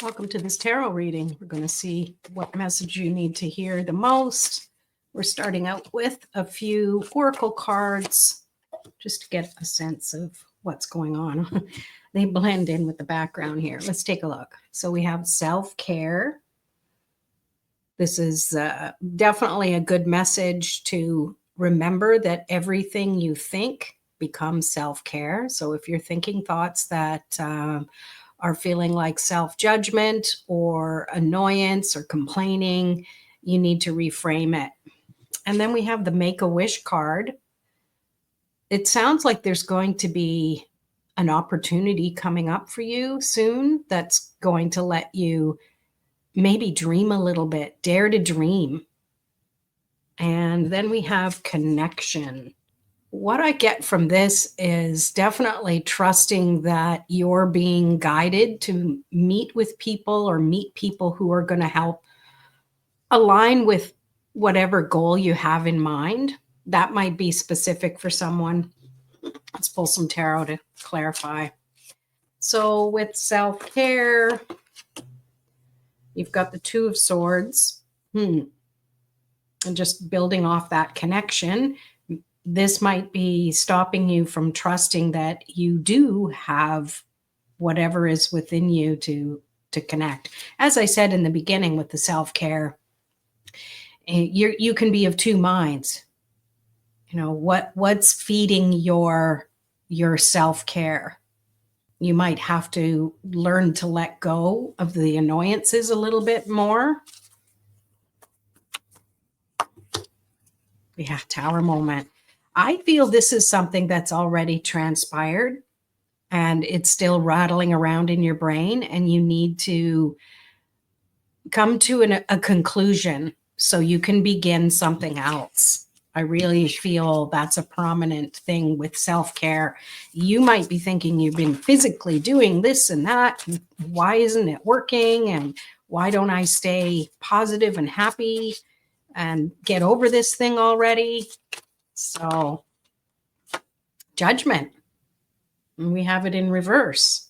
Welcome to this tarot reading. We're going to see what message you need to hear the most. We're starting out with a few oracle cards just to get a sense of what's going on. They blend in with the background here. Let's take a look. So we have self-care. This is definitely a good message to remember that everything you think becomes self-care. So if you're thinking thoughts that are feeling like self-judgment or annoyance or complaining, you need to reframe it. And then we have the Make-A-Wish card. It sounds like there's going to be an opportunity coming up for you soon that's going to let you maybe dream a little bit, dare to dream. And then we have connection. What I get from this is definitely trusting that you're being guided to meet with people or meet people who are going to help align with whatever goal you have in mind. That might be specific for someone. Let's pull some tarot to clarify. So with self-care, you've got the Two of Swords. And just building off that connection, this might be stopping you from trusting that you do have whatever is within you to connect. As I said in the beginning with the self-care, you can be of two minds. You know, what's feeding your self-care? You might have to learn to let go of the annoyances a little bit more. Yeah, Tower moment. I feel this is something that's already transpired and it's still rattling around in your brain, and you need to come to a conclusion so you can begin something else. I really feel that's a prominent thing with self-care. You might be thinking you've been physically doing this and that. And why isn't it working? And why don't I stay positive and happy and get over this thing already? So, Judgment. And we have it in reverse,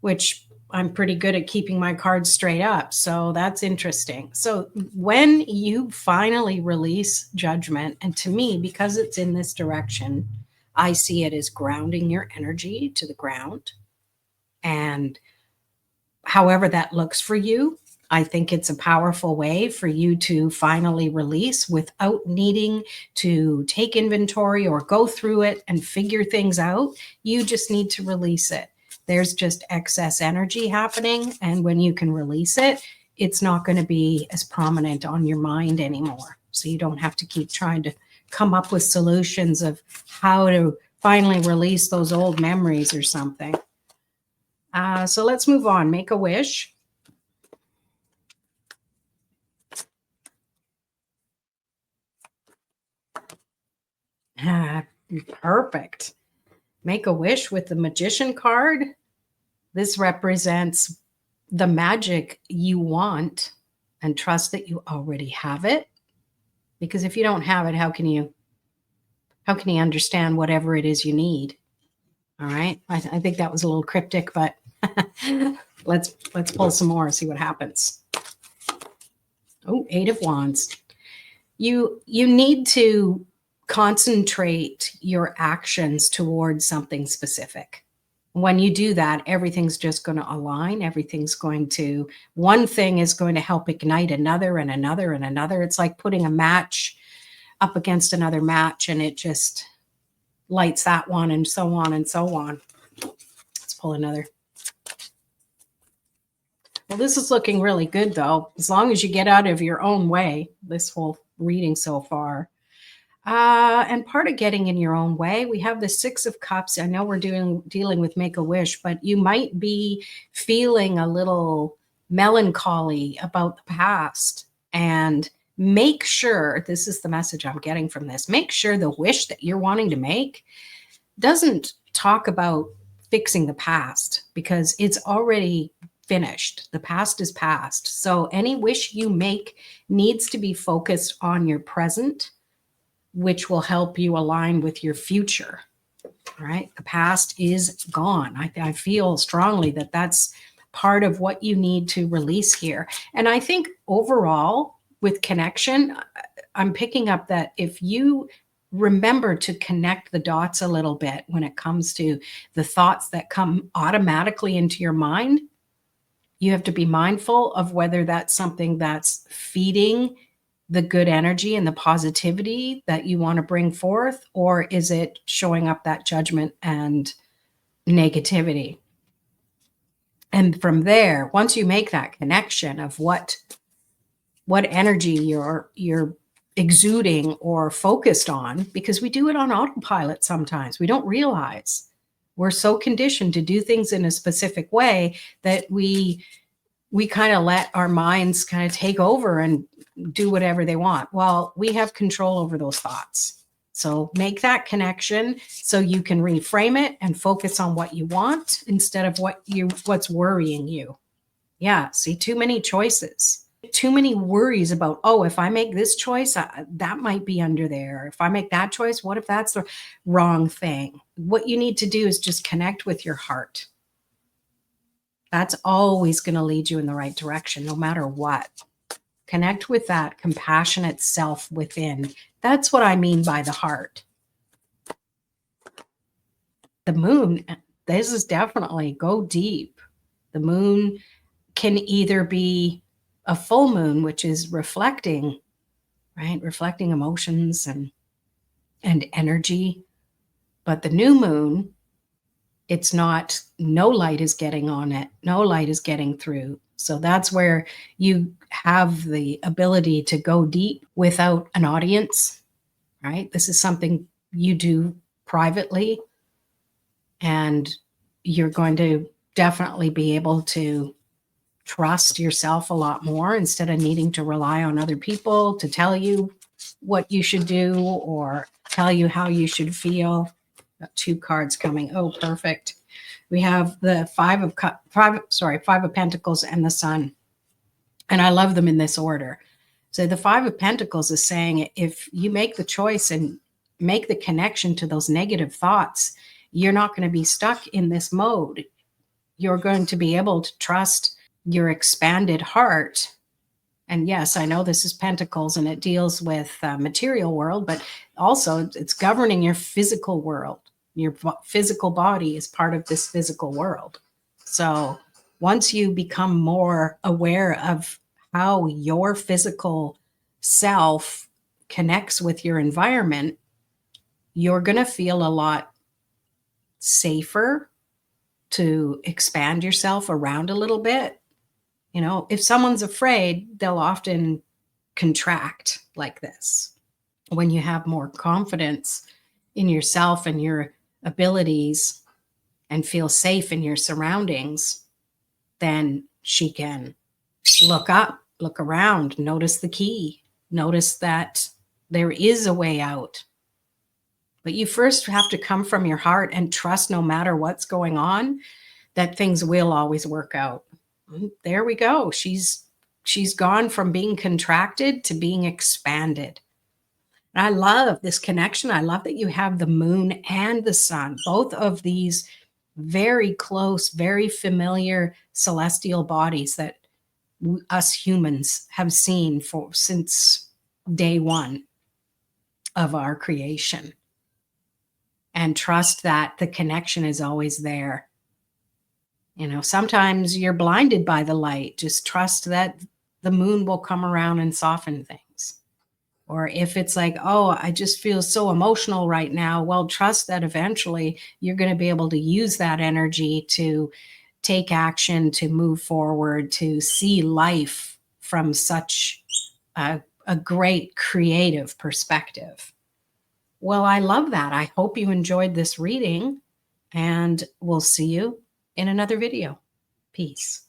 which I'm pretty good at keeping my cards straight up. So that's interesting. So when you finally release Judgment, and to me, because it's in this direction, I see it as grounding your energy to the ground. And however that looks for you, I think it's a powerful way for you to finally release without needing to take inventory or go through it and figure things out. You just need to release it. There's just excess energy happening. And when you can release it, it's not going to be as prominent on your mind anymore. So you don't have to keep trying to come up with solutions of how to finally release those old memories or something. So let's move on. Make-A-Wish. Perfect. Make-A-Wish with the Magician card. This represents the magic you want, and trust that you already have it. Because if you don't have it, how can you understand whatever it is you need? All right. I think that was a little cryptic, but let's pull some more and see what happens. Oh, Eight of Wands. You need to concentrate your actions towards something specific. When you do that, everything's just going to align. One thing is going to help ignite another and another and another. It's like putting a match up against another match, and it just lights that one, and so on and so on. Let's pull another. Well, this is looking really good, though, as long as you get out of your own way, this whole reading so far. And part of getting in your own way, we have the Six of Cups. I know we're dealing with Make-A-Wish, but you might be feeling a little melancholy about the past. And make sure, this is the message I'm getting from this, make sure the wish that you're wanting to make doesn't talk about fixing the past, because it's already finished. The past is past. So any wish you make needs to be focused on your present, which will help you align with your future. All right. The past is gone. I feel strongly that that's part of what you need to release here. And I think overall with connection, I'm picking up that if you remember to connect the dots a little bit when it comes to the thoughts that come automatically into your mind, you have to be mindful of whether that's something that's feeding the good energy and the positivity that you want to bring forth, or is it showing up that judgment and negativity? And from there, once you make that connection of what energy you're exuding or focused on, because we do it on autopilot sometimes, we don't realize we're so conditioned to do things in a specific way that we kind of let our minds kind of take over and do whatever they want. Well, we have control over those thoughts. So make that connection so you can reframe it and focus on what you want instead of what's worrying you. Yeah, see, too many choices, too many worries about, oh, if I make this choice, that might be under there. If I make that choice, what if that's the wrong thing? What you need to do is just connect with your heart. That's always going to lead you in the right direction, no matter what. Connect with that compassionate self within. That's what I mean by the heart. The moon, this is definitely go deep. The moon can either be a full moon, which is reflecting, right? Reflecting emotions and energy. But the new moon, it's not, no light is getting on it. No light is getting through. So that's where you have the ability to go deep without an audience, right? This is something you do privately, and you're going to definitely be able to trust yourself a lot more instead of needing to rely on other people to tell you what you should do or tell you how you should feel. Got 2 cards coming. Oh, perfect. We have the Five of Pentacles and the Sun. And I love them in this order. So the Five of Pentacles is saying if you make the choice and make the connection to those negative thoughts, you're not going to be stuck in this mode. You're going to be able to trust your expanded heart. And yes, I know this is Pentacles and it deals with material world, but also it's governing your physical world. Your physical body is part of this physical world. So once you become more aware of how your physical self connects with your environment, you're going to feel a lot safer to expand yourself around a little bit. You know, if someone's afraid, they'll often contract like this. When you have more confidence in yourself and your abilities and feel safe in your surroundings, then she can look up, look around, notice the key, notice that there is a way out. But you first have to come from your heart and trust no matter what's going on, that things will always work out. There we go. She's gone from being contracted to being expanded. And I love this connection. I love that you have the moon and the sun, both of these very close, very familiar celestial bodies that us humans have seen since day one of our creation. And trust that the connection is always there. You know, sometimes you're blinded by the light. Just trust that the moon will come around and soften things. Or if it's like, oh, I just feel so emotional right now, well, trust that eventually you're going to be able to use that energy to take action, to move forward, to see life from such a great creative perspective. Well, I love that. I hope you enjoyed this reading, and we'll see you in another video. Peace.